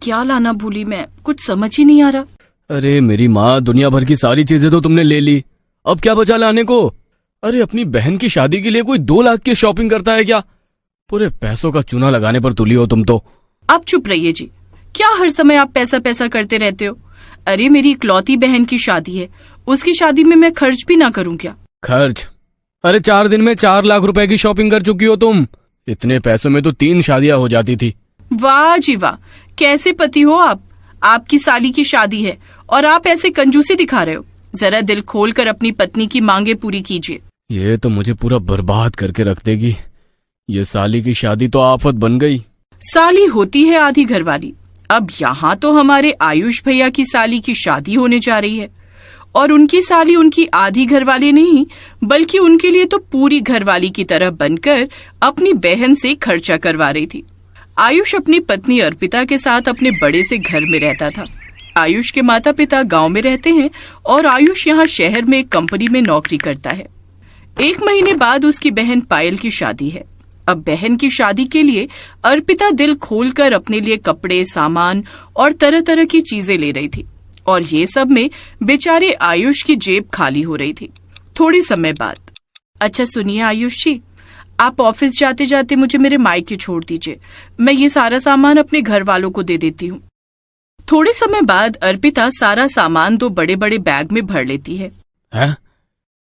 क्या लाना भूली मैं, कुछ समझ ही नहीं आ रहा। अरे मेरी माँ, दुनिया भर की सारी चीजें तो तुमने ले ली, अब क्या बचा लाने को? अरे अपनी बहन की शादी के लिए कोई 2 लाख की शॉपिंग करता है क्या? पूरे पैसों का चूना लगाने पर तुली हो तुम तो। आप चुप रहिए जी, क्या हर समय आप पैसा पैसा करते रहते हो? अरे मेरी इकलौती बहन की शादी है, उसकी शादी में मैं खर्च भी ना करूं क्या? खर्च? अरे 4 दिन में 4 लाख रुपए की शॉपिंग कर चुकी हो तुम। इतने पैसों में तो 3 शादियां हो जाती थी। वाह जी वाह, कैसे पति हो आप। आपकी साली की शादी है और आप ऐसे कंजूसी दिखा रहे हो। जरा दिल खोलकर अपनी पत्नी की मांगे पूरी कीजिए। ये तो मुझे पूरा बर्बाद करके रख देगी। ये साली की शादी तो आफत बन गई। साली होती है आधी घरवाली। अब यहाँ तो हमारे आयुष भैया की साली की शादी होने जा रही है और उनकी साली उनकी आधी घरवाली नहीं बल्कि उनके लिए तो पूरी घरवाली की तरह बनकर अपनी बहन से खर्चा करवा रही थी। आयुष अपनी पत्नी अर्पिता के साथ अपने बड़े से घर में रहता था। आयुष के माता पिता गांव में रहते हैं और आयुष यहाँ शहर में एक कंपनी में नौकरी करता है। 1 महीने बाद उसकी बहन पायल की शादी है। अब बहन की शादी के लिए अर्पिता दिल खोलकर अपने लिए कपड़े, सामान और तरह तरह की चीजें ले रही थी और ये सब में बेचारे आयुष की जेब खाली हो रही थी। थोड़ी समय बाद, अच्छा सुनिए आयुष जी, आप ऑफिस जाते जाते मुझे मेरे मायके छोड़ दीजिए, मैं ये सारा सामान अपने घर वालों को दे देती हूँ। थोड़े समय बाद अर्पिता सारा सामान 2 बड़े बड़े बैग में भर लेती है। हैं?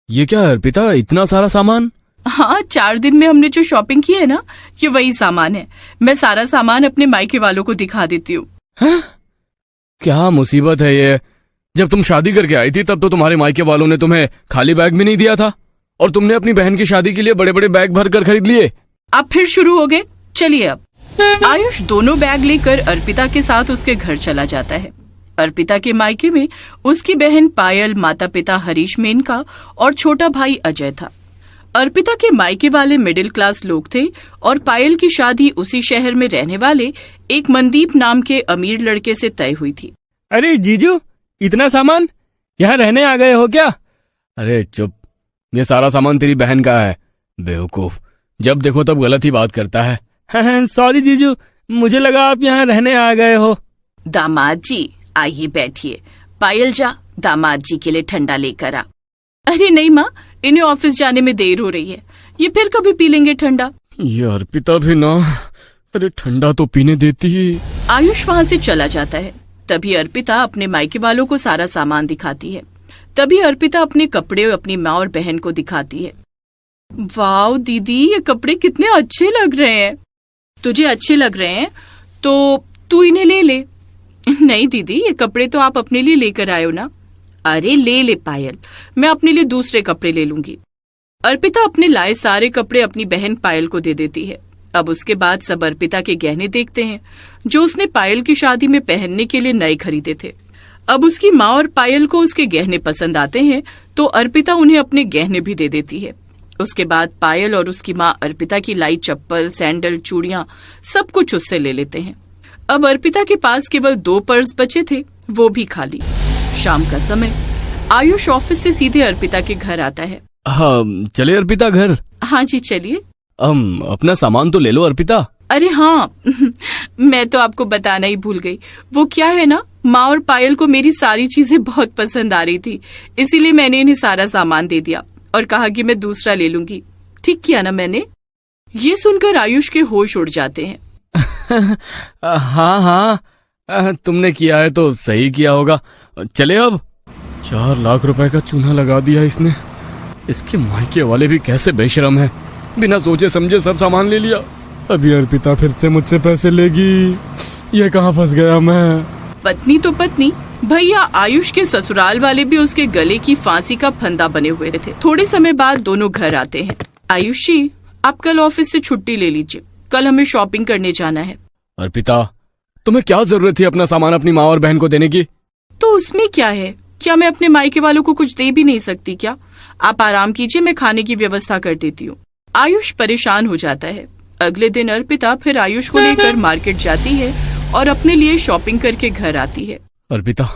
ये क्या अर्पिता, इतना सारा सामान? हाँ, 4 दिन में हमने जो शॉपिंग की है ना, ये वही सामान है। मैं सारा सामान अपने मायके वालों को दिखा देती हूँ। क्या मुसीबत है ये? जब तुम शादी करके आई थी तब तो तुम्हारे मायके वालों ने तुम्हें खाली बैग भी नहीं दिया था और तुमने अपनी बहन की शादी के लिए बड़े बड़े बैग भर कर खरीद लिए। आप फिर शुरू हो गए। चलिए अब। आयुष दोनों बैग लेकर अर्पिता के साथ उसके घर चला जाता है। अर्पिता के मायके में उसकी बहन पायल, माता पिता हरीश मेनका और छोटा भाई अजय था। अर्पिता के मायके वाले मिडिल क्लास लोग थे और पायल की शादी उसी शहर में रहने वाले एक मनदीप नाम के अमीर लड़के से तय हुई थी। अरे जीजू, इतना सामान यहाँ रहने आ गए हो क्या? अरे चुप, ये सारा सामान तेरी बहन का है। बेवकूफ, जब देखो तब गलत ही बात करता है। सॉरी जीजू, मुझे लगा आप यहाँ रहने आ गए हो। दामाद जी आइए बैठिए। पायल जा दामाद जी के लिए ठंडा लेकर आ। अरे नहीं माँ, इन्हें ऑफिस जाने में देर हो रही है, ये फिर कभी पी लेंगे ठंडा। ये अर्पिता भी ना, अरे ठंडा तो पीने देती ही। आयुष वहाँ से चला जाता है। तभी अर्पिता अपने मायके वालों को सारा सामान दिखाती है। तभी अर्पिता अपने कपड़े अपनी माँ और बहन को दिखाती है। वाह दीदी, ये कपड़े कितने अच्छे लग रहे हैं। तुझे अच्छे लग रहे हैं तो तू इन्हें ले ले। नहीं दीदी, ये कपड़े तो आप अपने लिए लेकर आए हो ना। अरे ले ले पायल, मैं अपने लिए दूसरे कपड़े ले लूंगी। अर्पिता अपने लाए सारे कपड़े अपनी बहन पायल को दे देती है। अब उसके बाद सब अर्पिता के गहने देखते हैं जो उसने पायल की शादी में पहनने के लिए नए खरीदे थे। अब उसकी माँ और पायल को उसके गहने पसंद आते हैं तो अर्पिता उन्हें अपने गहने भी दे देती है। उसके बाद पायल और उसकी माँ अर्पिता की लाई चप्पल, सैंडल, चूड़ियां सब कुछ उससे ले लेते हैं। अब अर्पिता के पास केवल 2 पर्स बचे थे, वो भी खाली। शाम का समय, आयुष ऑफिस से सीधे अर्पिता के घर आता है। हाँ चले अर्पिता घर। हाँ जी चलिए। अपना सामान तो ले लो अर्पिता। अरे हाँ मैं तो आपको बताना ही भूल गई। वो क्या है ना, माँ और पायल को मेरी सारी चीजें बहुत पसंद आ रही थी, इसीलिए मैंने इन्हें सारा सामान दे दिया और कहा कि मैं दूसरा ले लूंगी। ठीक किया ना मैंने? ये सुनकर आयुष के होश उड़ जाते हैं। हाँ, तुमने किया है तो सही किया होगा। चले अब। 4 लाख रुपए का चूना लगा दिया इसने। इसके मायके वाले भी कैसे बेशरम है, बिना सोचे समझे सब सामान ले लिया। अभी अर्पिता फिर से मुझसे पैसे लेगी। ये कहाँ फंस गया मैं। पत्नी तो पत्नी, भैया आयुष के ससुराल वाले भी उसके गले की फांसी का फंदा बने हुए थे। थोड़े समय बाद दोनों घर आते हैं। आयुष जी, आप कल ऑफिस से छुट्टी ले लीजिए, कल हमें शॉपिंग करने जाना है। अर्पिता, तुम्हें क्या जरूरत थी अपना सामान अपनी माँ और बहन को देने की? तो उसमें क्या है, क्या मैं अपने मायके वालों को कुछ दे भी नहीं सकती क्या? आप आराम कीजिए, मैं खाने की व्यवस्था कर देती हूँ। आयुष परेशान हो जाता है। अगले दिन अर्पिता फिर आयुष को लेकर मार्केट जाती है और अपने लिए शॉपिंग करके घर आती है। अर्पिता,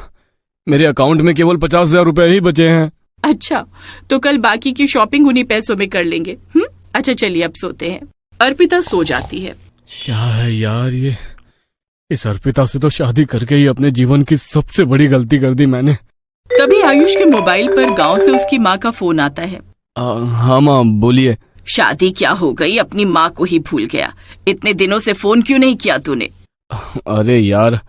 मेरे अकाउंट में केवल 50,000 रुपए ही बचे हैं। अच्छा, तो कल बाकी की शॉपिंग उन्हीं पैसों में कर लेंगे। अच्छा चलिए अब सोते हैं। अर्पिता सो जाती है। क्या है यार ये, इस अर्पिता से तो शादी करके ही अपने जीवन की सबसे बड़ी गलती कर दी मैंने। तभी आयुष के मोबाइल पर गांव से उसकी माँ का फोन आता है। हाँ माँ बोलिए। शादी क्या हो गई, अपनी माँ को ही भूल गया। इतने दिनों से फोन क्यों नहीं किया तूने? अरे यार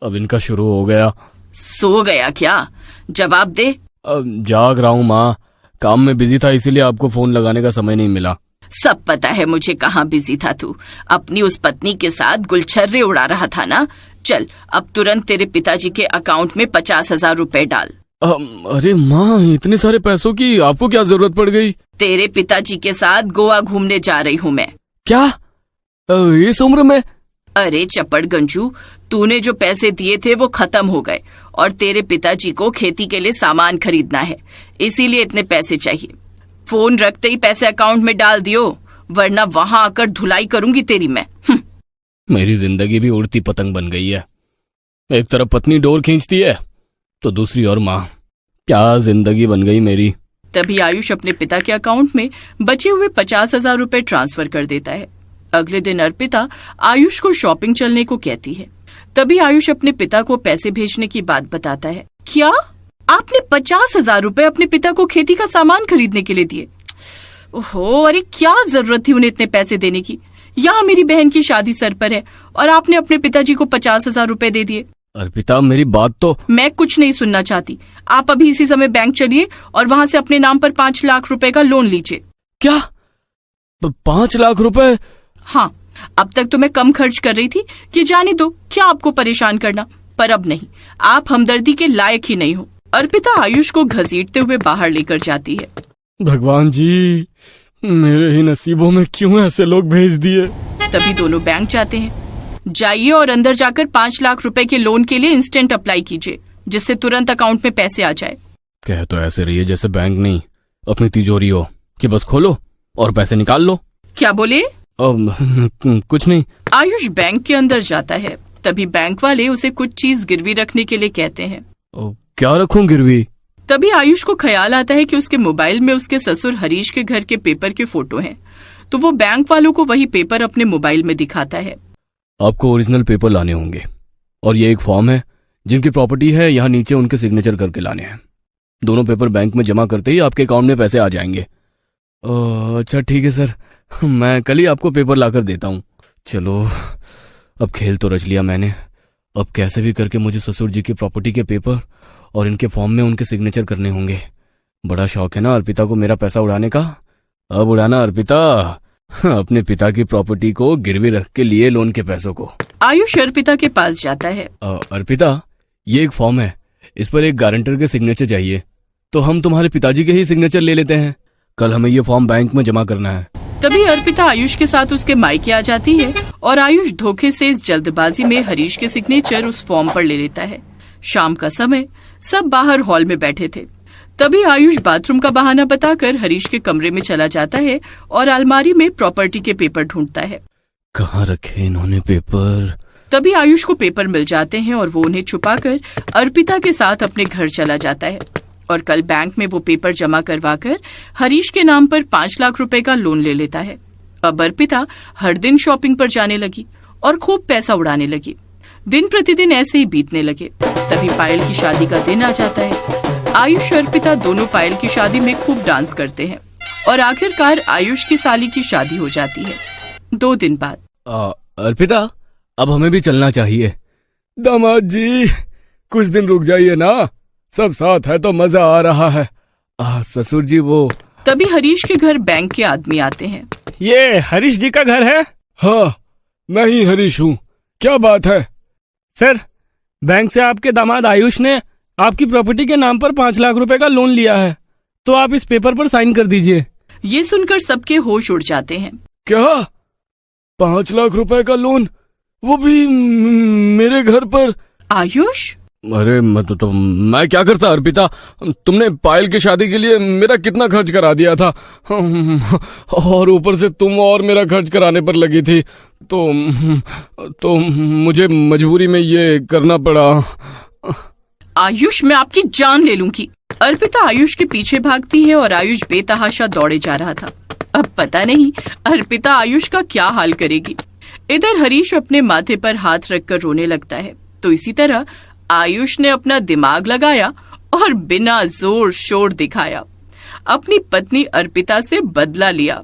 अब इनका शुरू हो गया। सो गया क्या? जवाब दे। अब जाग रहा हूँ माँ, काम में बिजी था इसीलिए आपको फोन लगाने का समय नहीं मिला। सब पता है मुझे कहाँ बिजी था तू। अपनी उस पत्नी के साथ गुलछर्रे उड़ा रहा था ना। चल अब तुरंत तेरे पिताजी के अकाउंट में 50,000 रुपए डाल। अरे माँ इतने सारे पैसों की आपको क्या जरूरत पड़ गई? तेरे पिताजी के साथ गोवा घूमने जा रही हूँ मैं। क्या इस उम्र में? अरे चपड़ गंजू, तूने जो पैसे दिए थे वो खत्म हो गए और तेरे पिताजी को खेती के लिए सामान खरीदना है, इसीलिए इतने पैसे चाहिए। फोन रखते ही पैसे अकाउंट में डाल दियो, वरना वहां आकर धुलाई करूंगी तेरी मैं। मेरी जिंदगी भी उड़ती पतंग बन गई है। एक तरफ पत्नी डोर खींचती है तो दूसरी ओर माँ। क्या जिंदगी बन गई मेरी। तभी आयुष अपने पिता के अकाउंट में बचे हुए 50,000 रुपए ट्रांसफर कर देता है। अगले दिन अर्पिता आयुष को शॉपिंग चलने को कहती है। तभी आयुष अपने पिता को पैसे भेजने की बात बताता है। क्या आपने 50,000 रुपए अपने पिता को खेती का सामान खरीदने के लिए दिए? ओहो, अरे क्या जरूरत थी उन्हें इतने पैसे देने की? यहाँ मेरी बहन की शादी सर पर है और आपने अपने पिताजी को 50,000 रुपए दे दिए। अर्पिता मेरी बात तो। मैं कुछ नहीं सुनना चाहती। आप अभी इसी समय बैंक चलिए और वहाँ से अपने नाम पर 5 लाख रुपए का लोन लीजिए। क्या 5 लाख रुपए? हाँ, अब तक तो मैं कम खर्च कर रही थी कि जाने दो क्या आपको परेशान करना, पर अब नहीं, आप हमदर्दी के लायक ही नहीं हो। अर्पिता आयुष को घसीटते हुए बाहर लेकर जाती है। भगवान जी, मेरे ही नसीबों में क्यों ऐसे लोग भेज दिए। तभी दोनों बैंक जाते हैं। जाइए और अंदर जाकर 5 लाख रुपए के लोन के लिए इंस्टेंट अप्लाई कीजिए, जिससे तुरंत अकाउंट में पैसे आ जाए। कह तो ऐसे रही है जैसे बैंक नहीं अपनी तिजोरी हो कि बस खोलो और पैसे निकाल लो। क्या बोले? कुछ नहीं। आयुष बैंक के अंदर जाता है। तभी बैंक वाले उसे कुछ चीज गिरवी रखने के लिए कहते हैं। क्या रखूं गिरवी? तभी आयुष को ख्याल आता है कि उसके मोबाइल में उसके ससुर हरीश के घर के पेपर के फोटो हैं, तो वो बैंक वालों को वही पेपर अपने मोबाइल में दिखाता है। आपको ओरिजिनल पेपर लाने होंगे और ये एक फॉर्म है, जिनकी प्रॉपर्टी है यहाँ नीचे उनके सिग्नेचर करके लाने हैं। दोनों पेपर बैंक में जमा करते ही आपके अकाउंट में पैसे आ जाएंगे। अच्छा ठीक है सर, मैं कल ही आपको पेपर लाकर देता हूँ। चलो अब खेल तो रच लिया मैंने। अब कैसे भी करके मुझे ससुर जी की प्रॉपर्टी के पेपर और इनके फॉर्म में उनके सिग्नेचर करने होंगे। बड़ा शौक है ना अर्पिता को मेरा पैसा उड़ाने का। अब उड़ाना अर्पिता, अपने पिता की प्रॉपर्टी को गिरवी रख के लिए लोन के पैसों को। आयुष अर्पिता के पास जाता है। अर्पिता, ये एक फॉर्म है, इस पर एक गारंटर के सिग्नेचर चाहिए, तो हम तुम्हारे पिताजी के ही सिग्नेचर ले लेते हैं। कल हमें ये फॉर्म बैंक में जमा करना है। तभी अर्पिता आयुष के साथ उसके मायके आ जाती है और आयुष धोखे से इस जल्दबाजी में हरीश के सिग्नेचर उस फॉर्म पर ले लेता है। शाम का समय, सब बाहर हॉल में बैठे थे। तभी आयुष बाथरूम का बहाना बताकर हरीश के कमरे में चला जाता है और अलमारी में प्रॉपर्टी के पेपर ढूंढता है। कहाँ रखे इन्होंने पेपर? तभी आयुष को पेपर मिल जाते हैं और वो उन्हें छुपाकर अर्पिता के साथ अपने घर चला जाता है और कल बैंक में वो पेपर जमा करवाकर हरीश के नाम पर 5 लाख रुपए का लोन ले लेता है। अब अर्पिता हर दिन शॉपिंग पर जाने लगी और खूब पैसा उड़ाने लगी। दिन प्रतिदिन ऐसे ही बीतने लगे। तभी पायल की शादी का दिन आ जाता है। आयुष और अर्पिता दोनों पायल की शादी में खूब डांस करते हैं और आखिरकार आयुष की साली की शादी हो जाती है। 2 दिन बाद। अर्पिता, अब हमें भी चलना चाहिए। दामाद जी, कुछ दिन रुक जाइए ना, सब साथ है तो मजा आ रहा है। ससुर जी वो। तभी हरीश के घर बैंक के आदमी आते हैं। ये हरीश जी का घर है? हाँ, मैं ही हरीश हूँ। क्या बात है? सर, बैंक से आपके दामाद आयुष ने आपकी प्रॉपर्टी के नाम पर 5 लाख रुपए का लोन लिया है, तो आप इस पेपर पर साइन कर दीजिए। ये सुनकर सबके होश उड़ जाते हैं। क्या 5 लाख रुपए का लोन, वो भी मेरे घर पर? आयुष, अरे मैं क्या करता अर्पिता, तुमने पायल की शादी के लिए मेरा कितना खर्च करा दिया था और ऊपर से तुम और मेरा खर्च कराने पर लगी थी, तो मुझे मजबूरी में ये करना पड़ा। आयुष, मैं आपकी जान ले लूंगी। अर्पिता आयुष के पीछे भागती है और आयुष बेतहाशा दौड़े जा रहा था। अब पता नहीं अर्पिता आयुष का क्या हाल करेगी। इधर हरीश अपने माथे पर हाथ रखकर रोने लगता है। तो इसी तरह आयुष ने अपना दिमाग लगाया और बिना जोर शोर दिखाया अपनी पत्नी अर्पिता से बदला लिया।